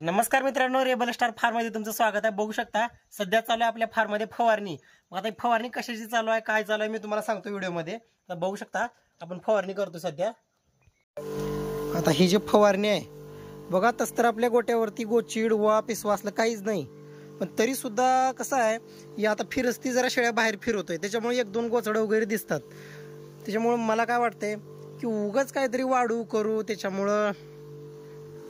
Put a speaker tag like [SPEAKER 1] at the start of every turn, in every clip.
[SPEAKER 1] नमस्कार मित्रांनो, rebel star form मध्ये तुमचं स्वागत आहे। बघू शकता सध्या चालू आहे आपल्या फार्म मध्ये फवारणी। मग आता फवारणी कशाची चालू आहे, काय चालू आहे मी तुम्हाला सांगतो व्हिडिओ मध्ये। तर बघू शकता आपण फवारणी करतो सध्या। आता ही जी फवारणी आहे बघा, तस तर आपल्या गोट्यावरती गोचीड वा पिसवा असलं काहीच नाही, पण तरी सुद्धा कसं आहे, या आता फिरस्ती जरा शेळ्या बाहेर फिरवतोय त्याच्यामुळे एक दोन गोचडं वगैरे दिसतात। त्याच्यामुळे मला काय वाटतंय की उगाच काहीतरी वाढू करू, त्याच्यामुळं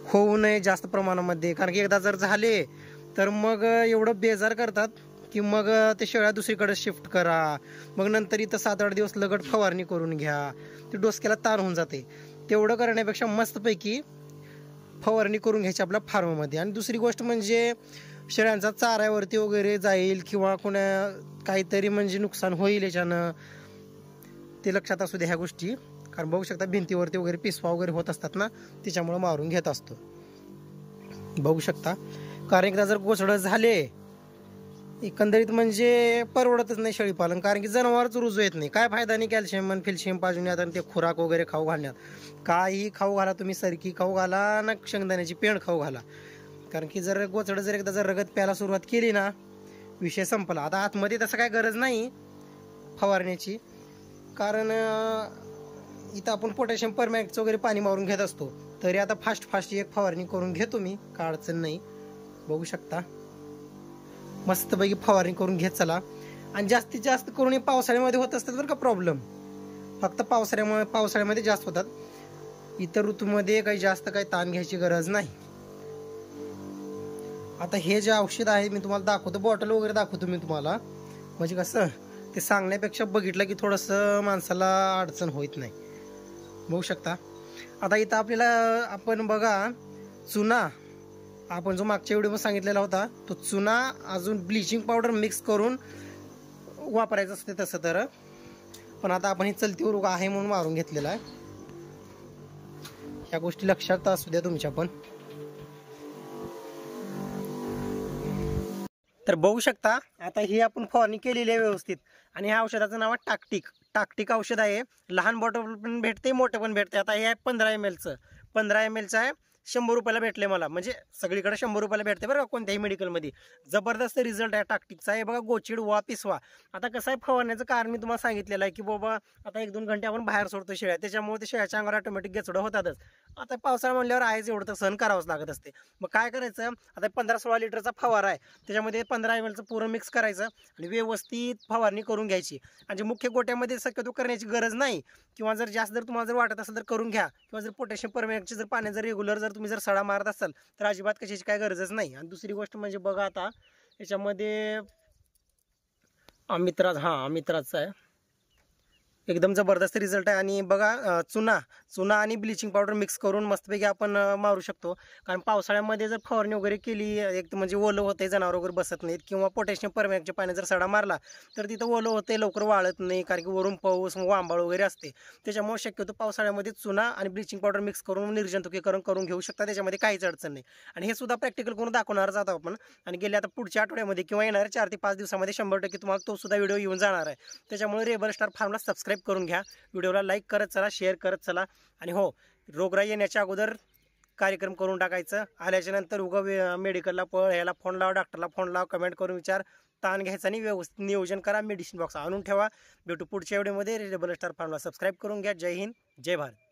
[SPEAKER 1] होऊ नये जास्त प्रमाणामध्ये। कारण की एकदा जर झाले तर मग एवढं बेजार करतात की मग ते शेळ्या दुसरीकडे शिफ्ट करा, मग नंतर इथं 7-8 दिवस लगट फवारणी करून घ्या, ते डोसक्याला ताण होऊन जाते। तेवढं करण्यापेक्षा मस्तपैकी फवारणी करून घ्यायची आपल्या फार्ममध्ये। आणि दुसरी गोष्ट म्हणजे शेळ्यांचा चाऱ्यावरती वगैरे जाईल किंवा कोणा काहीतरी म्हणजे नुकसान होईल याच्यानं, ते लक्षात असू द्या ह्या गोष्टी। कारण बघू शकता भिंतीवरती वगैरे पिसवा वगैरे होत असतात ना, त्याच्यामुळे मारून घेत असतो। बघू शकता, कारण एकदा जर गोचडं झाले एकंदरीत म्हणजे परवडतच नाही शेळीपालन। कारण की जनावरच रुजू येत नाही, काय फायदा नाही कॅल्शियम आणि फिल्शियम पाजून यात आणि ते खुराक वगैरे खाऊ घालण्यात। काही खाऊ घाला तुम्ही, सरकी खाऊ घाला ना शेंगदाण्याची पेंड खाऊ घाला, कारण की जर गोचडं जर एकदा जर रगत प्यायला सुरुवात केली ना, विषय संपला। आता आतमध्ये तसं काय गरज नाही फवारण्याची, कारण इथं आपण पोटॅशियम परमॅक्टचं वगैरे पाणी मारून घेत असतो। तरी आता फास्ट एक फवारणी करून घेतो मी, काय अडचण नाही। बघू शकता मस्तपैकी फवारणी करून घेत चला। आणि जास्तीत जास्त करून हे पावसाळ्यामध्ये होत असतात बरं का प्रॉब्लेम, फक्त पावसाळ्यामध्ये जास्त होतात। इतर ऋतूमध्ये काही जास्त काही ताण घ्यायची गरज नाही। आता हे जे औषध आहे मी तुम्हाला दाखवतो, बॉटल वगैरे दाखवतो मी तुम्हाला, म्हणजे कसं ते सांगण्यापेक्षा बघितलं की थोडंसं माणसाला अडचण होत नाही। बघू शकता आता इथं आपल्याला आपण बघा चुना, आपण जो मागच्या व्हिडिओमध्ये सांगितलेला होता तो चुना अजून ब्लिचिंग पावडर मिक्स करून वापरायचं असते तसं तर, पण आता आपण ही चलतीवर उगा आहे म्हणून मारून घेतलेला आहे। ह्या गोष्टी लक्षात असू द्या तुमच्या पण। तर बघू शकता आता ही आपण फवारणी केलेली आहे व्यवस्थित। आणि ह्या औषधाचं नाव आहे टाक्टिक औषध आहे। लहान बॉटल पण भेटते, मोठे पण भेटते। आता हे आहे 15 ml चं, 15 ml चं आहे, 100 रुपयाला भेटले मला, म्हणजे सगळीकडे 100 रुपयाला भेटते बरं का, कोणत्याही मेडिकलमध्ये। जबरदस्त रिझल्ट आहे टाक्टिकचा आहे बघा, गोचिड वा पिसवा। आता कसं आहे फवारण्याचं कारण मी तुम्हाला सांगितलेलं आहे की बाबा आता 1-2 घंटे आपण बाहेर सोडतो शेळ्या, त्याच्यामुळे ते शेळ्याच्या अंगावर ऑटोमॅटिक गेचडं होतातच। आता पावसाळा म्हणल्यावर आहेच, एवढं तर सहन करावंच लागत असते। मग काय करायचं, आता 15-16 लिटरचा फवारा आहे, त्याच्यामध्ये 15 ml चं पूर्ण मिक्स करायचं आणि व्यवस्थित फवारणी करून घ्यायची। आणि मुख्य गोट्यामध्ये शक्यतो करण्याची गरज नाही, किंवा जर जास्त जर तुम्हाला जर वाटत असेल तर करून घ्या, किंवा जर पोटॅशियम परमॅक्टचे जर पाणी जर रेग्युलर जर तुम्ही जर सडा मारत असाल तर अजिबात कशाची काय गरजच नाही। आणि दुसरी गोष्ट म्हणजे बघा आता याच्यामध्ये अमित्राचं आहे, एकदम जबरदस्त रिझल्ट आहे। आणि बघा चुना आणि ब्लिचिंग पावडर मिक्स करून मस्तपैकी आपण मारू शकतो। कारण पावसाळ्यामध्ये जर फवारणी वगैरे केली, एक म्हणजे ओलं होते, जनावर वगैरे बसत नाहीत, किंवा पोटॅशियम परमॅक्टच्या पाणी जर सडा मारला तर तिथं ओलं होते, लवकर वाळत नाही, कारण की वरून पाऊस वांबाळ वगैरे असते। त्याच्यामुळे शक्यतो पावसाळ्यामध्ये चुना आणि ब्लिचिंग पावडर मिक्स करून निर्जंतुकीकरण करून घेऊ शकता, त्याच्यामध्ये काहीच अडचण नाही। आणि हे सुद्धा प्रॅक्टिकल करून दाखवणारच आहोत आपण। आणि गेल्या आता पुढच्या आठवड्यामध्ये किंवा येणाऱ्या 4 ते 5 दिवसामध्ये 100% तुम्हाला तो सुद्धा व्हिडिओ येऊन जाणार आहे। त्याच्यामुळे रेबल स्टार फार्मला सबस्क्राईब करून घ्या, व्हिडिओला लाईक करत चला, शेअर करत चला। आणि हो, रोगराई येण्याच्या अगोदर कार्यक्रम करून टाकायचं, आल्याच्या नंतर उगा मेडिकलला पळ, ह्याला फोन लावा, डॉक्टरला फोन लावा, कमेंट करून विचार, ताण घ्यायचा आणि व्यवस्थित नियोजन करा, मेडिसिन बॉक्स आणून ठेवा। भेटू पुढच्या व्हिडिओमध्ये। रेबल स्टार फार्मला सबस्क्राईब करून घ्या। जय हिंद, जय भारत।